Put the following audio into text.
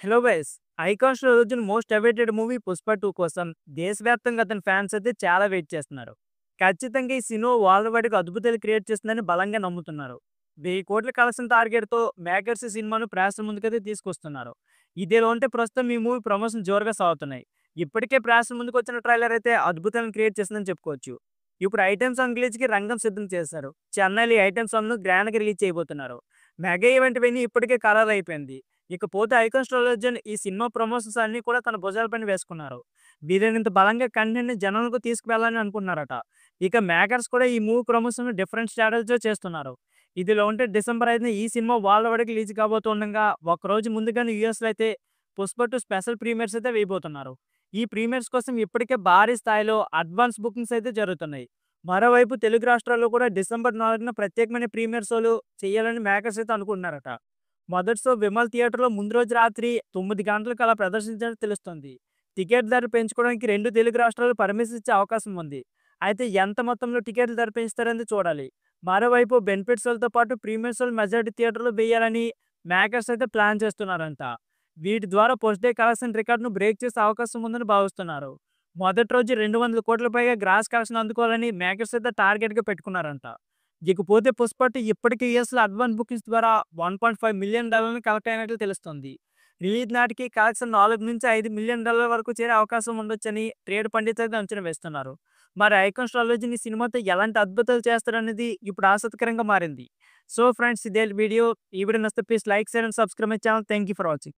Hello guys. 'Icon' రోజున most awaited movie 'Pushpa 2' కోసం దేశవ్యాప్తంగా అతని ఫ్యాన్స్ అయితే చాలా వెయిట్ చేస్తున్నారు. ఖచ్చితంగా ఈ సినిమా వాళ్ళ వాడికి అద్భుతాలు క్రియేట్ చేస్తుందని బలంగా నమ్ముతున్నారు. 1000 కోట్ల కలెక్షన్ టార్గెట్‌తో మేకర్స్ ఈ సినిమాను ప్రేక్షకుల ముందుకైతే తీసుకొస్తున్నారు. ఇదిలా ఉంటే ప్రస్తుతం ఈ మూవీ ప్రమోషన్ జోరుగా సాగుతున్నాయి. ఇప్పటికే ప్రేక్షకుల ముందుకొచ్చిన ట్రైలర్ అయితే అద్భుతాలను క్రియేట్ చేసిందని చెప్పుకోవచ్చు. ఇప్పుడు ఐటెమ్ సాంగ్ రిలీజ్‌కి రంగం సిద్ధం చేశారు. చెన్నైలో ఈ ఐటెమ్ సాంగ్‌ను గ్రాండ్‌గా రిలీజ్ చేయబోతున్నారు. మెగా ఈవెంట్ వెన్యూ ఇప్పటికే ఖరారైపోయింది. ఇకపోతే 'ఐకాన్ స్టోరేజన్' ఈ సినిమా ప్రమోషన్స్ అన్నీ కూడా తన భుజాలపైన వేసుకున్నారు. వీలైనంత బలంగా కంటెంట్‌ని జనాలకు తీసుకువెళ్ళాలని అనుకుంటున్నారట. ఇక మేకర్స్ కూడా ఈ మూవీ ప్రమోషన్‌ను డిఫరెంట్ స్ట్రాటజీతో చేస్తున్నారు. ఇదిలా ఉంటే డిసెంబర్ 5న ఈ సినిమా వాళ్ళ వాడికి రిలీజ్ కాబోతుండగా ఒకరోజు ముందుగానే యూఎస్‌లో అయితే 'పుష్ప 2' స్పెషల్ ప్రీమియర్స్ అయితే వేయబోతున్నారు. ఈ ప్రీమియర్స్ కోసం ఇప్పటికే భారీ స్థాయిలో అడ్వాన్స్ బుకింగ్స్ అయితే జరుగుతున్నాయి. మరోవైపు తెలుగు రాష్ట్రాల్లో కూడా డిసెంబర్ 4న ప్రత్యేకమైన ప్రీమియర్ షోలు చేయాలని మేకర్స్ అయితే అనుకుంటున్నారట. మొదటి షో విమల్ థియేటర్‌లో ముందు రోజు రాత్రి 9 గంటలకు అలా ప్రదర్శించినట్టు తెలుస్తోంది. టికెట్ ధర పెంచుకోవడానికి 2 తెలుగు రాష్ట్రాలు పర్మిషన్ ఇచ్చే అవకాశం ఉంది. అయితే ఎంత మొత్తంలో టికెట్ల ధర పెంచుతారనేది చూడాలి. మరోవైపు బెనిఫిట్ షోలతో పాటు ప్రీమియర్ షోలు మెజారిటీ థియేటర్‌లో వేయాలని మేకర్స్ అయితే ప్లాన్ చేస్తున్నారంట. వీటి ద్వారా ఫస్ట్ డే కలెక్షన్ రికార్డును బ్రేక్ చేసే అవకాశం ఉందని భావిస్తున్నారు. మొదటి రోజు 200 కోట్ల పైగా గ్రాస్ కలెక్షన్ అందుకోవాలని మేకర్స్ అయితే టార్గెట్‌గా పెట్టుకున్నారంట. ఇకపోతే 'పుష్ప 2' ఇప్పటికే యూఎస్‌లో అడ్వాన్స్ బుకింగ్స్ ద్వారా $1.5 మిలియన్ కలెక్ట్ అయినట్లు తెలుస్తోంది. రిలీజ్ నాటికి కలెక్షన్ $4-5 మిలియన్ వరకు చేరే అవకాశం ఉండొచ్చని ట్రేడ్ పండితులు అయితే అంచనా వేస్తున్నారు. మరి 'ఐకాన్' స్ట్రాటజీని ఈ సినిమాతో ఎలాంటి అద్భుతాలు చేస్తారనేది ఇప్పుడు ఆసక్తికరంగా మారింది. సో ఫ్రెండ్స్, ఇదే వీడియో. ఈ వీడియో నచ్చితే please like, share and subscribe my channel. Thank you for watching.